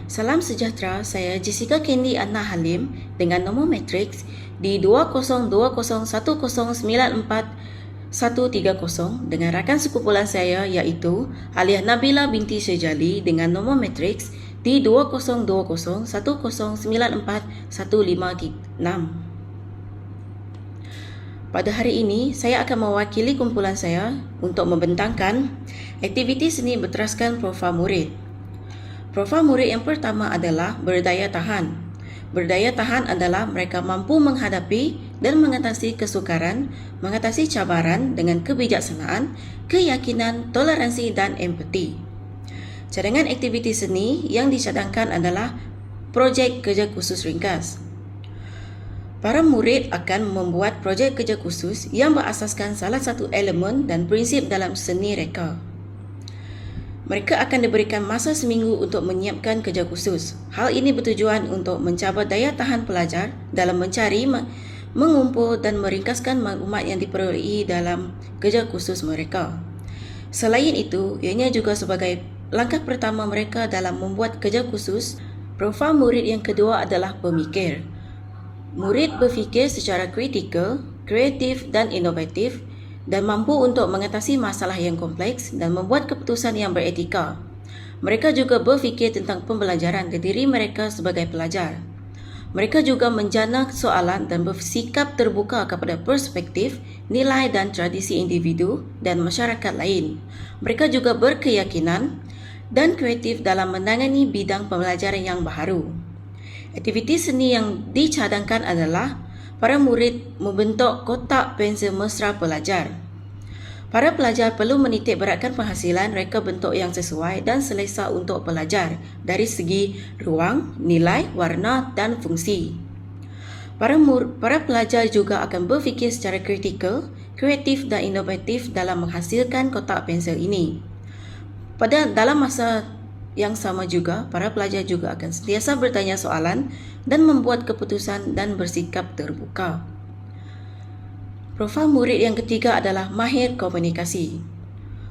Salam sejahtera, saya Jessica Candy Anna Halim dengan nombor matriks di 202010941130 dengan rakan sekumpulan saya iaitu Aliyah Nabila binti Syejali dengan nombor matriks di 202010941536. Pada hari ini, saya akan mewakili kumpulan saya untuk membentangkan aktiviti seni berteraskan profil murid. Profil murid yang pertama adalah berdaya tahan. Berdaya tahan adalah mereka mampu menghadapi dan mengatasi kesukaran, mengatasi cabaran dengan kebijaksanaan, keyakinan, toleransi dan empati. Cadangan aktiviti seni yang dicadangkan adalah projek kerja khusus ringkas. Para murid akan membuat projek kerja khusus yang berasaskan salah satu elemen dan prinsip dalam seni reka. Mereka akan diberikan masa seminggu untuk menyiapkan kerja khusus. Hal ini bertujuan untuk mencabar daya tahan pelajar dalam mencari, mengumpul dan meringkaskan maklumat yang diperolehi dalam kerja khusus mereka. Selain itu, ianya juga sebagai langkah pertama mereka dalam membuat kerja khusus. Profil murid yang kedua adalah pemikir. Murid berfikir secara kritikal, kreatif dan inovatif dan mampu untuk mengatasi masalah yang kompleks dan membuat keputusan yang beretika. Mereka juga berfikir tentang pembelajaran dan diri mereka sebagai pelajar. Mereka juga menjana soalan dan bersikap terbuka kepada perspektif, nilai dan tradisi individu dan masyarakat lain. Mereka juga berkeyakinan dan kreatif dalam menangani bidang pembelajaran yang baharu. Aktiviti seni yang dicadangkan adalah para murid membentuk kotak pensel mesra pelajar. Para pelajar perlu menitik beratkan penghasilan reka bentuk yang sesuai dan selesa untuk pelajar dari segi ruang, nilai, warna dan fungsi. Para pelajar juga akan berfikir secara kritikal, kreatif dan inovatif dalam menghasilkan kotak pensel ini. Dalam masa yang sama juga, para pelajar juga akan sentiasa bertanya soalan dan membuat keputusan dan bersikap terbuka. Profil murid yang ketiga adalah mahir komunikasi.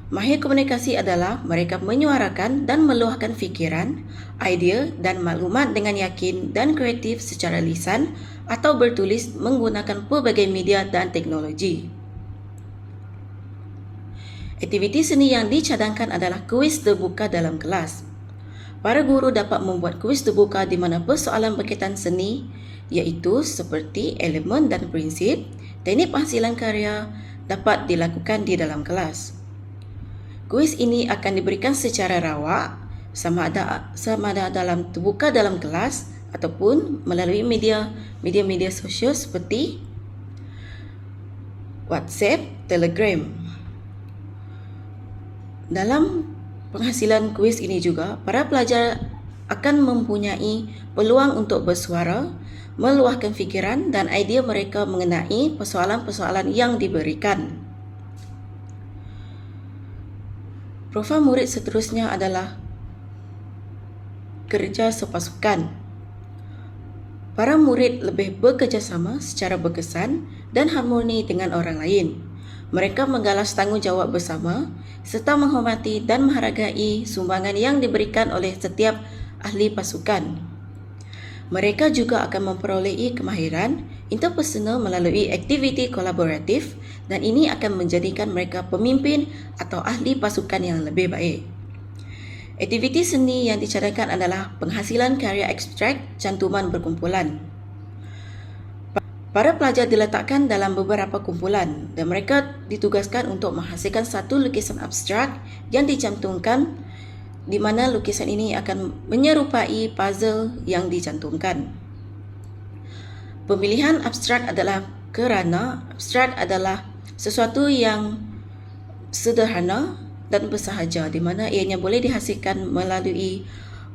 Mahir komunikasi adalah mereka menyuarakan dan meluahkan fikiran, idea dan maklumat dengan yakin dan kreatif secara lisan atau bertulis menggunakan pelbagai media dan teknologi. Aktiviti seni yang dicadangkan adalah kuis terbuka dalam kelas. Para guru dapat membuat kuis terbuka di mana persoalan berkaitan seni iaitu seperti elemen dan prinsip, teknik penghasilan karya dapat dilakukan di dalam kelas. Kuis ini akan diberikan secara rawak sama ada dalam terbuka dalam kelas ataupun melalui media sosial seperti WhatsApp, Telegram. Dalam penghasilan kuis ini juga, para pelajar akan mempunyai peluang untuk bersuara, meluahkan fikiran dan idea mereka mengenai persoalan-persoalan yang diberikan. Profil murid seterusnya adalah kerja sepasukan. Para murid lebih bekerjasama secara berkesan dan harmoni dengan orang lain. Mereka menggalas tanggungjawab bersama serta menghormati dan menghargai sumbangan yang diberikan oleh setiap ahli pasukan. Mereka juga akan memperolehi kemahiran interpersonal melalui aktiviti kolaboratif dan ini akan menjadikan mereka pemimpin atau ahli pasukan yang lebih baik. Aktiviti seni yang dicadangkan adalah penghasilan karya abstrak cantuman berkumpulan. Para pelajar diletakkan dalam beberapa kumpulan dan mereka ditugaskan untuk menghasilkan satu lukisan abstrak yang dicantumkan di mana lukisan ini akan menyerupai puzzle yang dicantumkan. Pemilihan abstrak adalah kerana abstrak adalah sesuatu yang sederhana dan bersahaja di mana ianya boleh dihasilkan melalui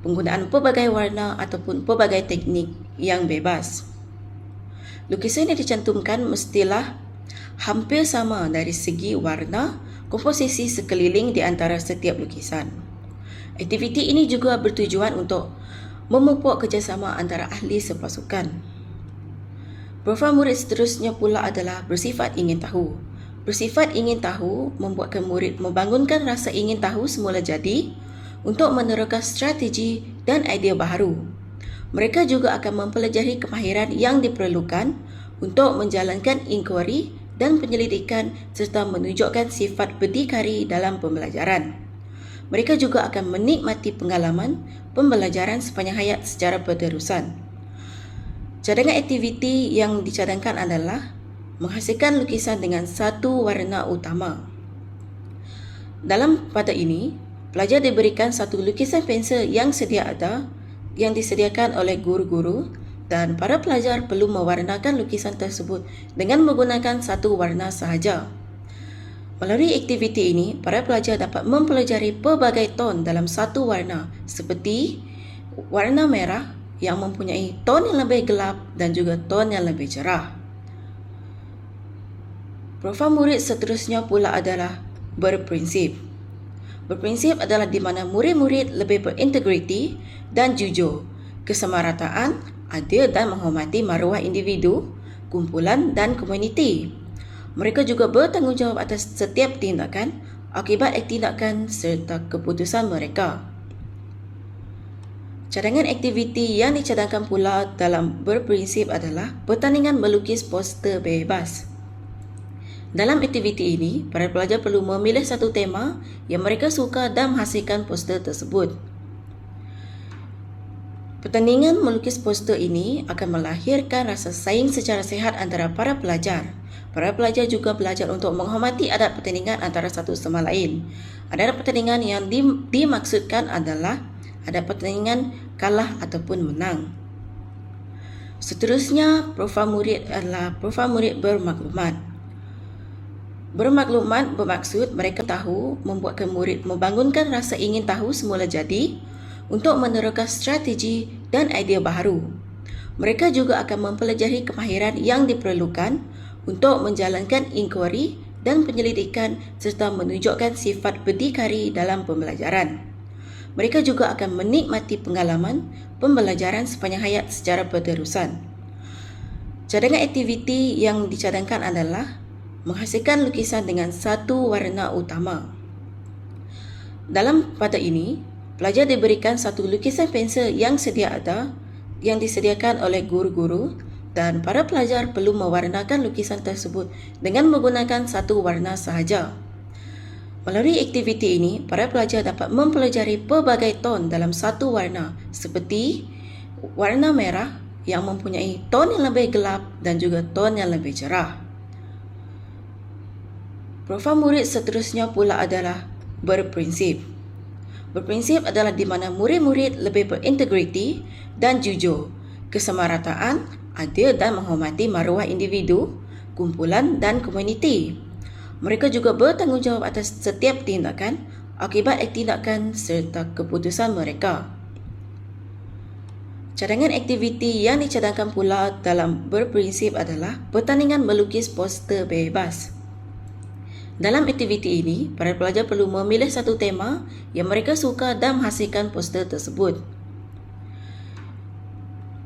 penggunaan pelbagai warna ataupun pelbagai teknik yang bebas. Lukisan yang dicantumkan mestilah hampir sama dari segi warna, komposisi sekeliling di antara setiap lukisan. Aktiviti ini juga bertujuan untuk memupuk kerjasama antara ahli sepasukan. Profil murid seterusnya pula adalah bersifat ingin tahu. Bersifat ingin tahu membuatkan murid membangunkan rasa ingin tahu semula jadi untuk menerapkan strategi dan idea baharu. Mereka juga akan mempelajari kemahiran yang diperlukan untuk menjalankan inquiry dan penyelidikan serta menunjukkan sifat berdikari dalam pembelajaran. Mereka juga akan menikmati pengalaman pembelajaran sepanjang hayat secara berterusan. Cadangan aktiviti yang dicadangkan adalah menghasilkan lukisan dengan satu warna utama. Dalam pada ini, pelajar diberikan satu lukisan pensel yang sedia ada yang disediakan oleh guru-guru dan para pelajar perlu mewarnakan lukisan tersebut dengan menggunakan satu warna sahaja. Melalui aktiviti ini, para pelajar dapat mempelajari pelbagai ton dalam satu warna seperti warna merah yang mempunyai ton yang lebih gelap dan juga ton yang lebih cerah. Profil murid seterusnya pula adalah berprinsip. Berprinsip adalah di mana murid-murid lebih berintegriti dan jujur, kesamarataan, adil dan menghormati maruah individu, kumpulan dan komuniti. Mereka juga bertanggungjawab atas setiap tindakan, akibat tindakan serta keputusan mereka. Cadangan aktiviti yang dicadangkan pula dalam berprinsip adalah pertandingan melukis poster bebas. Dalam aktiviti ini, para pelajar perlu memilih satu tema yang mereka suka dan menghasilkan poster tersebut. Pertandingan melukis poster ini akan melahirkan rasa saing secara sihat antara para pelajar. Para pelajar juga belajar untuk menghormati adat pertandingan antara satu sama lain. Adat pertandingan yang dimaksudkan adalah adat pertandingan kalah ataupun menang. Seterusnya, profil murid adalah profil murid bermaklumat. Bermaklumat bermaksud mereka tahu membuatkan murid membangunkan rasa ingin tahu semula jadi untuk menerapkan strategi dan idea baharu. Mereka juga akan mempelajari kemahiran yang diperlukan untuk menjalankan inquiry dan penyelidikan serta menunjukkan sifat berdikari dalam pembelajaran. Mereka juga akan menikmati pengalaman pembelajaran sepanjang hayat secara berterusan. Cadangan aktiviti yang dicadangkan adalah menghasilkan lukisan dengan satu warna utama. Dalam pada ini, pelajar diberikan satu lukisan pensel yang sedia ada yang disediakan oleh guru-guru dan para pelajar perlu mewarnakan lukisan tersebut dengan menggunakan satu warna sahaja. Melalui aktiviti ini, para pelajar dapat mempelajari pelbagai ton dalam satu warna seperti warna merah yang mempunyai ton yang lebih gelap dan juga ton yang lebih cerah. Profil murid seterusnya pula adalah berprinsip. Berprinsip adalah di mana murid-murid lebih berintegriti dan jujur, kesamarataan, adil dan menghormati maruah individu, kumpulan dan komuniti. Mereka juga bertanggungjawab atas setiap tindakan, akibat tindakan serta keputusan mereka. Cadangan aktiviti yang dicadangkan pula dalam berprinsip adalah pertandingan melukis poster bebas. Dalam aktiviti ini, para pelajar perlu memilih satu tema yang mereka suka dan menghasilkan poster tersebut.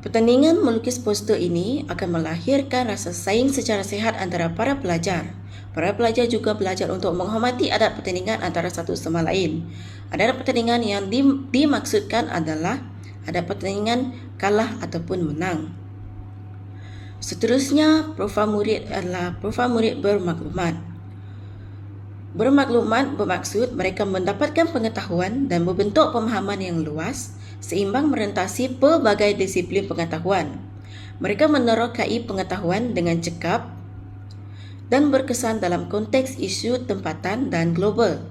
Pertandingan melukis poster ini akan melahirkan rasa saing secara sihat antara para pelajar. Para pelajar juga belajar untuk menghormati adat pertandingan antara satu sama lain. Adat pertandingan yang dimaksudkan adalah adat pertandingan kalah ataupun menang. Seterusnya, profil murid adalah profil murid bermaklumat. Bermaklumat bermaksud mereka mendapatkan pengetahuan dan membentuk pemahaman yang luas, seimbang merentasi pelbagai disiplin pengetahuan. Mereka menerokai pengetahuan dengan cekap dan berkesan dalam konteks isu tempatan dan global.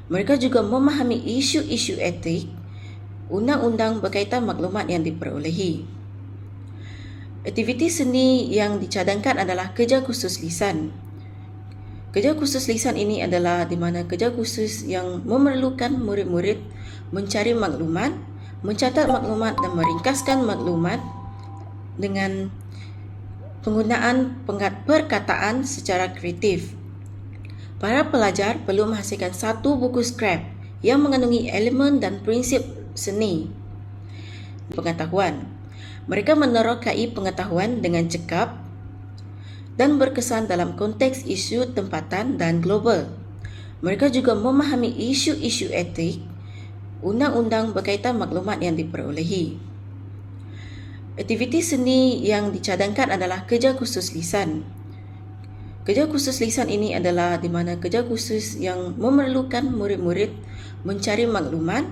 Mereka juga memahami isu-isu etik, undang-undang berkaitan maklumat yang diperolehi. Aktiviti seni yang dicadangkan adalah kerja khusus lisan. Kerja khusus lisan ini adalah di mana kerja khusus yang memerlukan murid-murid mencari maklumat, mencatat maklumat dan meringkaskan maklumat dengan penggunaan perkataan secara kreatif. Para pelajar perlu menghasilkan satu buku scrap yang mengandungi elemen dan prinsip seni pengetahuan. Mereka menerokai pengetahuan dengan cekap dan berkesan dalam konteks isu tempatan dan global. Mereka juga memahami isu-isu etik, undang-undang berkaitan maklumat yang diperolehi. Aktiviti seni yang dicadangkan adalah kerja khusus lisan. Kerja khusus lisan ini adalah di mana kerja khusus yang memerlukan murid-murid mencari maklumat,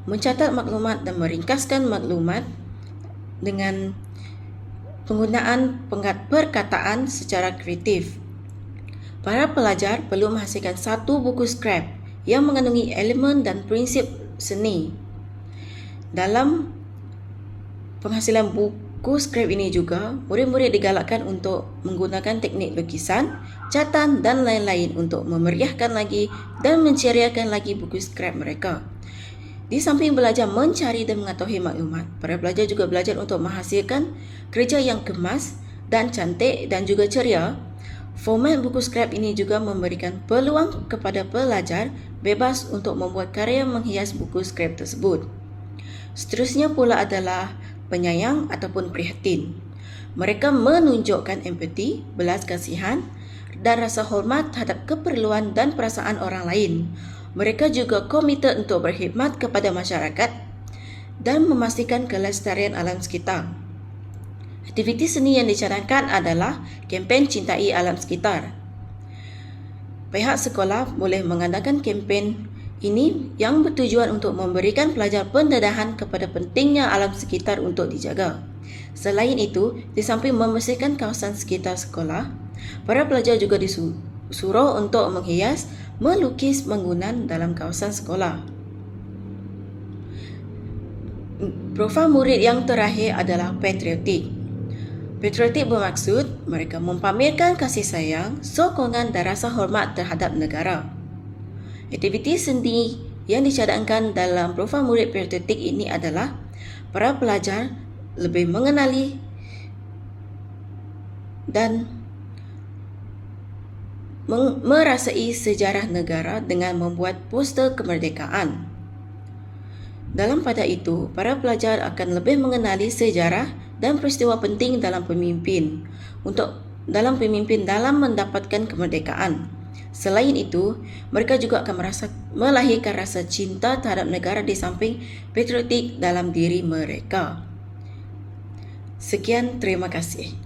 mencatat maklumat dan meringkaskan maklumat dengan penggunaan perkataan secara kreatif. Para pelajar perlu menghasilkan satu buku skrip yang mengandungi elemen dan prinsip seni. Dalam penghasilan buku skrip ini juga, murid-murid digalakkan untuk menggunakan teknik lukisan, catatan dan lain-lain untuk memeriahkan lagi dan menceriakan lagi buku skrip mereka. Di samping belajar mencari dan mengetahui maklumat, para pelajar juga belajar untuk menghasilkan kerja yang kemas dan cantik dan juga ceria. Format buku skrip ini juga memberikan peluang kepada pelajar bebas untuk membuat karya menghias buku skrip tersebut. Seterusnya pula adalah penyayang ataupun prihatin. Mereka menunjukkan empati, belas kasihan dan rasa hormat terhadap keperluan dan perasaan orang lain. Mereka juga komited untuk berkhidmat kepada masyarakat dan memastikan kelestarian alam sekitar. Aktiviti seni yang dicadangkan adalah kempen Cintai Alam Sekitar. Pihak sekolah boleh mengadakan kempen ini yang bertujuan untuk memberikan pelajar pendedahan kepada pentingnya alam sekitar untuk dijaga. Selain itu, di samping membersihkan kawasan sekitar sekolah, para pelajar juga disuruh untuk menghias, melukis bangunan dalam kawasan sekolah. Profil murid yang terakhir adalah patriotik. Patriotik bermaksud mereka mempamerkan kasih sayang, sokongan dan rasa hormat terhadap negara. Aktiviti seni yang dicadangkan dalam profil murid patriotik ini adalah para pelajar lebih mengenali dan merasai sejarah negara dengan membuat poster kemerdekaan. Dalam pada itu, para pelajar akan lebih mengenali sejarah dan peristiwa penting dalam pemimpin dalam mendapatkan kemerdekaan. Selain itu, mereka juga akan melahirkan rasa cinta terhadap negara di samping patriotik dalam diri mereka. Sekian, terima kasih.